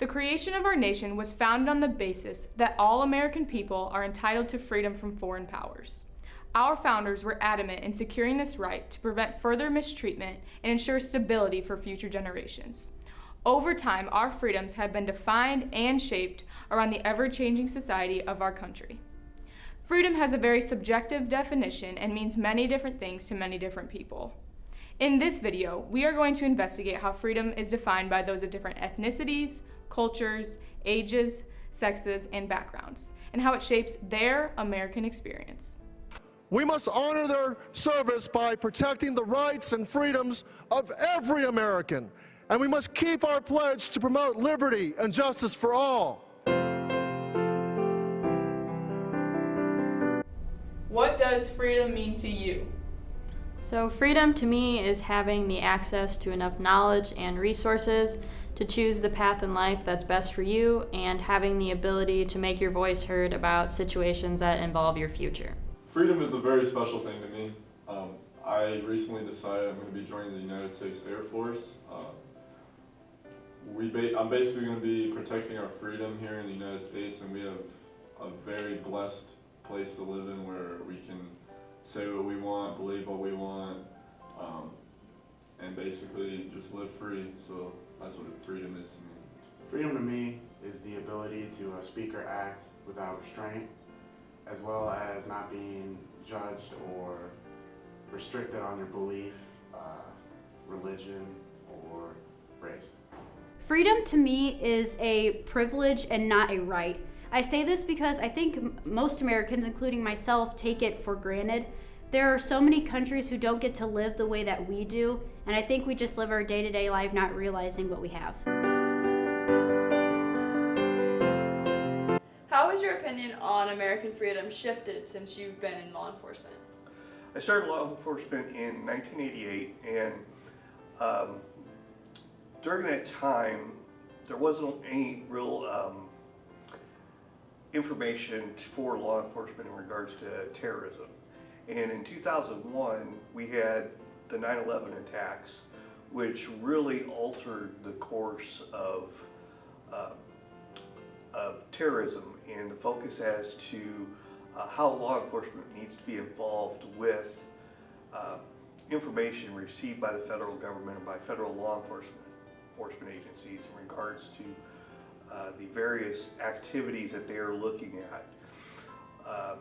The creation of our nation was founded on the basis that all American people are entitled to freedom from foreign powers. Our founders were adamant in securing this right to prevent further mistreatment and ensure stability for future generations. Over time, our freedoms have been defined and shaped around the ever-changing society of our country. Freedom has a very subjective definition and means many different things to many different people. In this video, we are going to investigate how freedom is defined by those of different ethnicities, cultures, ages, sexes, and backgrounds, and how it shapes their American experience. We must honor their service by protecting the rights and freedoms of every American, and we must keep our pledge to promote liberty and justice for all. What does freedom mean to you? So freedom to me is having the access to enough knowledge and resources to choose the path in life that's best for you, and having the ability to make your voice heard about situations that involve your future. Freedom is a very special thing to me. I recently decided I'm going to be joining the United States Air Force. I'm basically going to be protecting our freedom here in the United States, and we have a very blessed place to live in where we can say what we want, believe what we want, and basically just live free. So that's what freedom is to me. Freedom to me is the ability to speak or act without restraint, as well as not being judged or restricted on your belief, religion, or race. Freedom to me is a privilege and not a right. I say this because I think most Americans, including myself, take it for granted. There are so many countries who don't get to live the way that we do, and I think we just live our day-to-day life not realizing what we have. How has your opinion on American freedom shifted since you've been in law enforcement? I started law enforcement in 1988, and during that time, there wasn't any real information for law enforcement in regards to terrorism. And in 2001, we had the 9/11 attacks, which really altered the course of terrorism and the focus as to how law enforcement needs to be involved with information received by the federal government and by federal law enforcement agencies in regards to the various activities that they are looking at.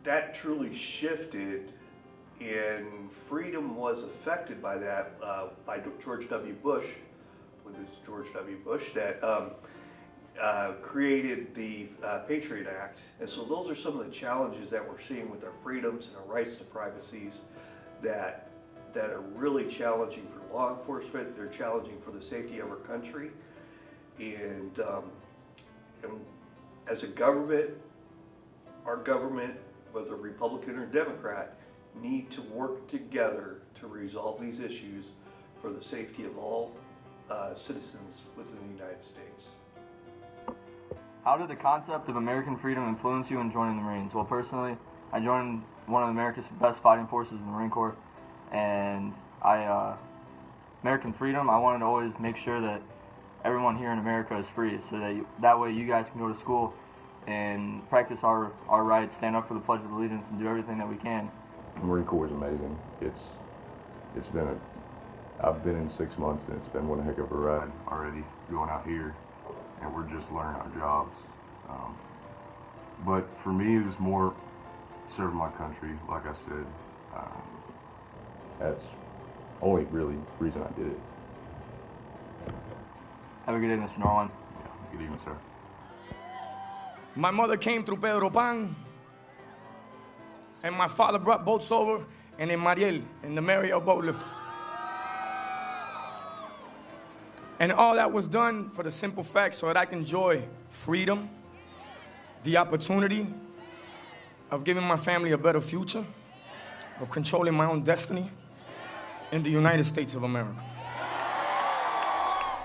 That truly shifted, and freedom was affected by that, by George W. Bush. I believe it was George W. Bush that created the Patriot Act. And so those are some of the challenges that we're seeing with our freedoms and our rights to privacies that are really challenging for law enforcement. They're challenging for the safety of our country. And as a government, our government, whether Republican or Democrat, need to work together to resolve these issues for the safety of all citizens within the United States. How did the concept of American freedom influence you in joining the Marines? Well, personally, I joined one of America's best fighting forces in the Marine Corps, and American freedom, I wanted to always make sure that everyone here in America is free, so that way you guys can go to school and practice our rights, stand up for the Pledge of Allegiance, and do everything that we can. The Marine Corps is amazing. I've been in 6 months, and it's been one heck of a ride already going out here, and we're just learning our jobs. But for me, it was more serving my country, like I said. That's the only really reason I did it. Have a good day, Mr. Norland. Yeah, good evening, sir. My mother came through Pedro Pan, and my father brought boats over, and in Mariel, in the Mariel boat lift. And all that was done for the simple fact so that I can enjoy freedom, the opportunity of giving my family a better future, of controlling my own destiny in the United States of America.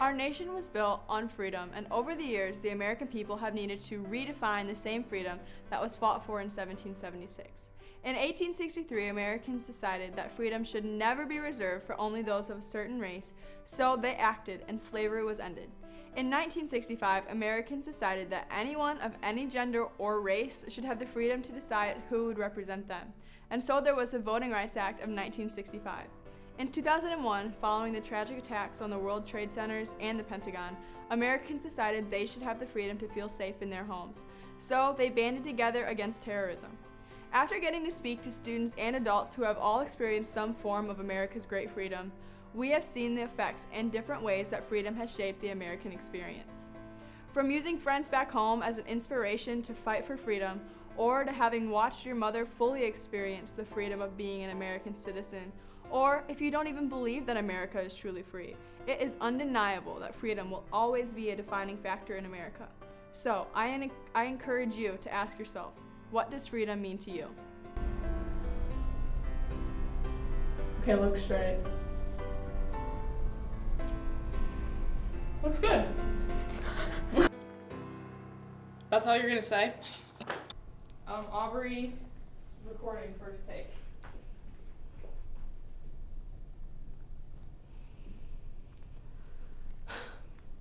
Our nation was built on freedom, and over the years, the American people have needed to redefine the same freedom that was fought for in 1776. In 1863, Americans decided that freedom should never be reserved for only those of a certain race, so they acted and slavery was ended. In 1965, Americans decided that anyone of any gender or race should have the freedom to decide who would represent them, and so there was the Voting Rights Act of 1965. In 2001, following the tragic attacks on the World Trade Centers and the Pentagon, Americans decided they should have the freedom to feel safe in their homes, so they banded together against terrorism. After getting to speak to students and adults who have all experienced some form of America's great freedom, we have seen the effects and different ways that freedom has shaped the American experience. From using friends back home as an inspiration to fight for freedom, or to having watched your mother fully experience the freedom of being an American citizen, or if you don't even believe that America is truly free, it is undeniable that freedom will always be a defining factor in America. So I encourage you to ask yourself, what does freedom mean to you? Okay, look straight. Looks good. That's all you're gonna say? Aubrey, recording first take.